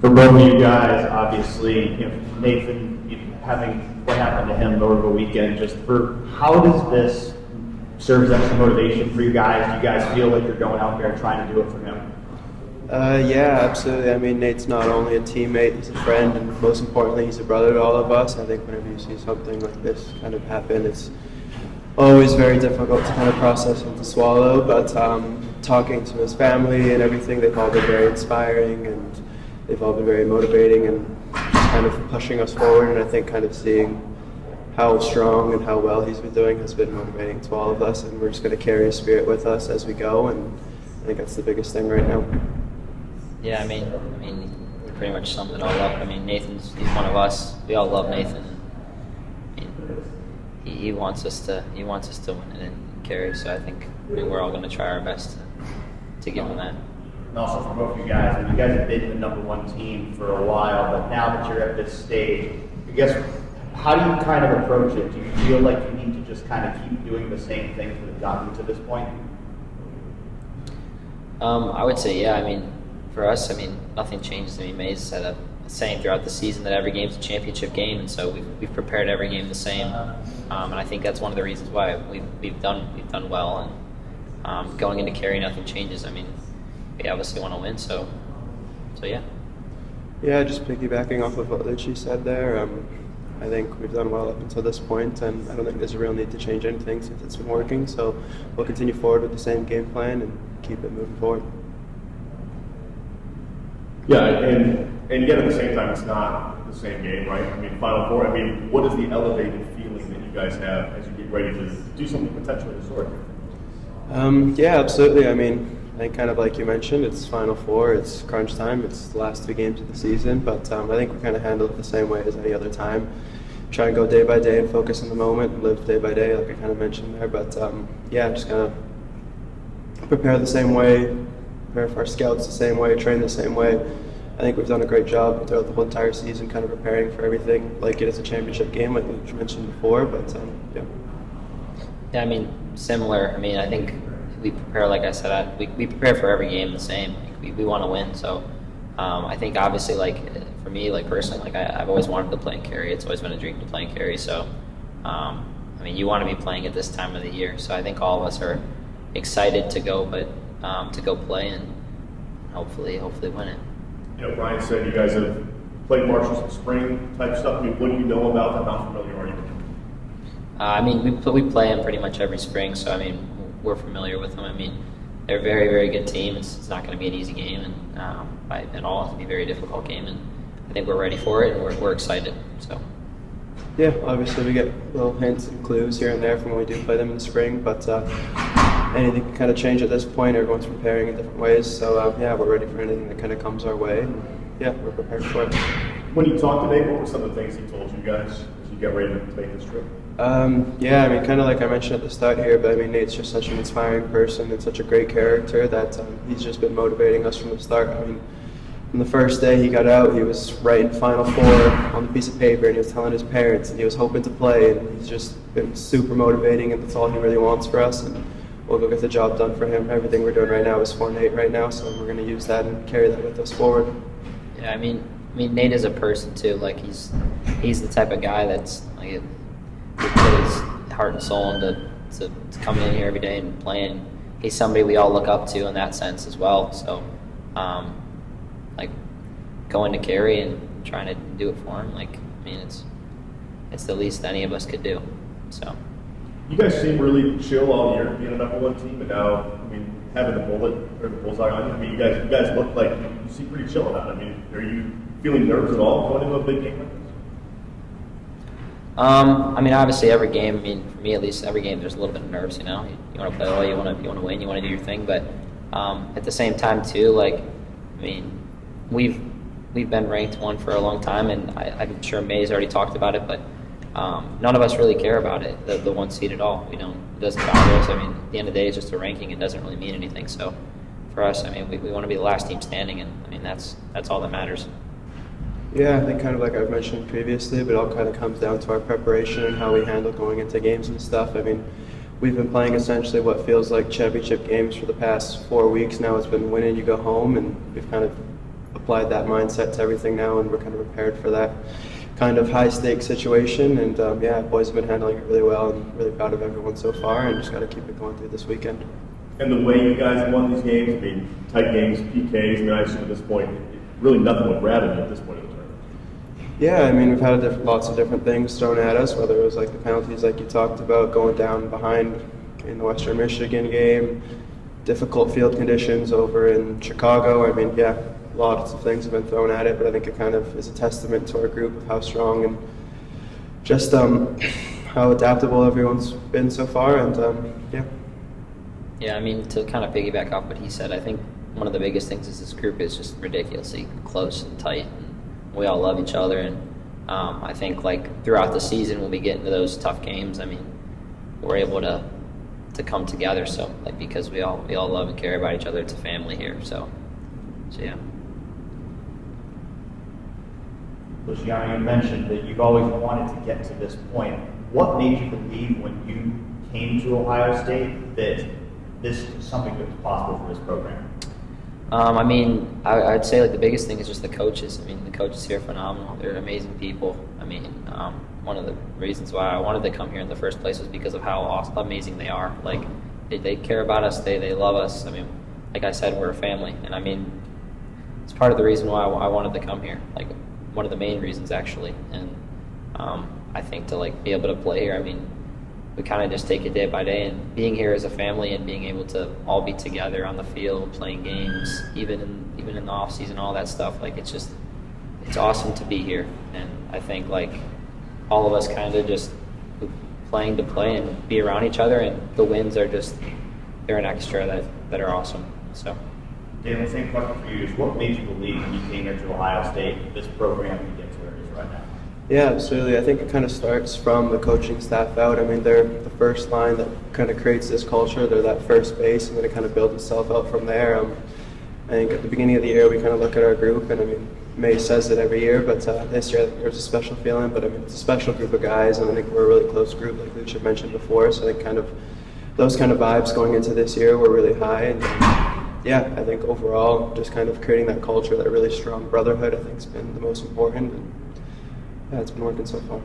For both of you guys, obviously, Nathan, having what happened to him over the weekend, just for how does this serve as some motivation for you guys? Do you guys feel like you're going out there trying to do it for him? Yeah, absolutely. I mean, Nate's not only a teammate, he's a friend, and most importantly, he's a brother to all of us. I think whenever you see something like this kind of happen, it's always very difficult to kind of process and to swallow, but talking to his family and everything, they've all been very inspiring, and they've all been very motivating and just kind of pushing us forward, and I think kind of seeing how strong and how well he's been doing has been motivating to all of us, and we're just going to carry his spirit with us as we go, and I think that's the biggest thing right now. Yeah, I mean, you pretty much summed it all up. I mean, he's one of us. We all love Nathan. I mean, he wants us to win it and carry. So I think we're all going to try our best to give him that. And also for both of you guys, you guys have been the number one team for a while, but now that you're at this stage, I guess, how do you kind of approach it? Do you feel like you need to just kind of keep doing the same things that have gotten you to this point? I would say, yeah. I mean, for us, nothing changes. I mean, Mays said a saying throughout the season that every game's a championship game, and so we've prepared every game the same. And I think that's one of the reasons why we've done well. And going into carry, nothing changes. I mean, we obviously want to win, so yeah. Yeah, just piggybacking off of what Lucci said there. I think we've done well up until this point, and I don't think there's a real need to change anything since it's been working. So we'll continue forward with the same game plan and keep it moving forward. Yeah, and yet at the same time, it's not the same game, right? I mean, Final Four, what is the elevated feeling that you guys have as you get ready to do something potentially historic? Yeah, absolutely. I mean, I think kind of like you mentioned, it's Final Four, it's crunch time, it's the last 2 games of the season, but I think we kind of handle it the same way as any other time. Try and go day by day and focus on the moment and live day by day, like I kind of mentioned there, but yeah, just kind of prepare the same way, prepare for our scouts the same way, train the same way. I think we've done a great job throughout the whole entire season kind of preparing for everything like it is a championship game, like we mentioned before, but yeah. Yeah, I mean, similar. I mean, I think we prepare, like I said, we prepare for every game the same. Like, we want to win, so I think obviously, like for me, like personally, like I've always wanted to play in carry. It's always been a dream to play in carry. So, I mean, you want to be playing at this time of the year. So I think all of us are excited to go, but to go play and hopefully win it. Brian said you guys have played Marshall some spring type stuff. I mean, what do you know about them? How familiar are you? I mean, we play them pretty much every spring, so I mean, we're familiar with them. I mean, they're a very, very good team. It's not going to be an easy game, and at all, it's going to be a very difficult game, and I think we're ready for it, and we're excited. So. Yeah, obviously we get little hints and clues here and there from when we do play them in the spring, but anything can kind of change at this point. Everyone's preparing in different ways, so yeah, we're ready for anything that kind of comes our way. And, yeah, we're prepared for it. When you talked today, what were some of the things he told you guys as you get ready to make this trip? Yeah, I mean, kind of like I mentioned at the start here, but I mean, Nate's just such an inspiring person and such a great character that he's just been motivating us from the start. I mean, from the first day he got out, he was writing Final Four on a piece of paper, and he was telling his parents, and he was hoping to play, and he's just been super motivating, and that's all he really wants for us, and we'll go get the job done for him. Everything we're doing right now is for Nate right now, so we're going to use that and carry that with us forward. Yeah, I mean, Nate is a person too. Like he's the type of guy that's like he put his heart and soul into to coming in here every day and playing. He's somebody we all look up to in that sense as well. So, like going to carry and trying to do it for him. Like, I mean, it's the least any of us could do. So. You guys seem really chill all year, being a number 1 team, and now, I mean, having the bullet or the bullseye on you. I mean, you guys look like you seem pretty chill about it. I mean, are you feeling nerves at all going into a big game like this? I mean, obviously, every game. I mean, for me at least, every game there's a little bit of nerves. You know, you want to play well, you want to win, you want to do your thing. But at the same time, too, like, I mean, we've been ranked 1 for a long time, and I'm sure May's already talked about it, but. None of us really care about it, the 1 seed at all. We don't. It doesn't bother us. I mean, at the end of the day, it's just a ranking. It doesn't really mean anything. So, for us, I mean, we want to be the last team standing, and I mean that's all that matters. Yeah, I think kind of like I've mentioned previously, but it all kind of comes down to our preparation and how we handle going into games and stuff. I mean, we've been playing essentially what feels like championship games for the past 4 weeks now. It's been win and you go home, and we've kind of applied that mindset to everything now, and we're kind of prepared for that kind of high stakes situation. And yeah, boys have been handling it really well, and really proud of everyone so far, and just got to keep it going through this weekend. And the way you guys have won these games, I mean, tight games, PKs, I mean, I assume at this point, really nothing would grab you at this point in the tournament. Yeah, I mean, we've had lots of different things thrown at us, whether it was like the penalties like you talked about, going down behind in the Western Michigan game, difficult field conditions over in Chicago. I mean, yeah, lots of things have been thrown at it, but I think it kind of is a testament to our group of how strong and just how adaptable everyone's been so far, and yeah. Yeah, I mean, to kind of piggyback off what he said, I think one of the biggest things is this group is just ridiculously close and tight, and we all love each other. And I think like throughout the season, when we get into those tough games, I mean, we're able to come together. So like because we all love and care about each other. It's a family here. So yeah. Luciano, you mentioned that you've always wanted to get to this point. What made you believe when you came to Ohio State that this is something that was possible for this program? I mean, I'd say like the biggest thing is just the coaches. I mean, the coaches here are phenomenal. They're amazing people. I mean, one of the reasons why I wanted to come here in the first place was because of how awesome, amazing they are. Like, they care about us. They love us. I mean, like I said, we're a family. And I mean, it's part of the reason why I wanted to come here. Like, one of the main reasons, actually. And I think to like be able to play here, I mean, we kind of just take it day by day, and being here as a family and being able to all be together on the field, playing games, even in the off season, all that stuff. Like it's awesome to be here, and I think like all of us kind of just playing to play and be around each other, and the wins are they're an extra that are awesome. So. Deylen, same question for you. Is what made you believe when you came here to Ohio State that this program can get to where it is right now? Yeah, absolutely. I think it kind of starts from the coaching staff out. I mean, they're the first line that kind of creates this culture. They're that first base, and then it kind of builds itself out from there. I think at the beginning of the year, we kind of look at our group, and I mean, May says it every year, but this year there's a special feeling. But I mean, it's a special group of guys, and I think we're a really close group, like Lucia mentioned before. So I think kind of those kind of vibes going into this year were really high. And yeah, I think overall, just kind of creating that culture, that really strong brotherhood, I think has been the most important. And yeah, it's been working so far.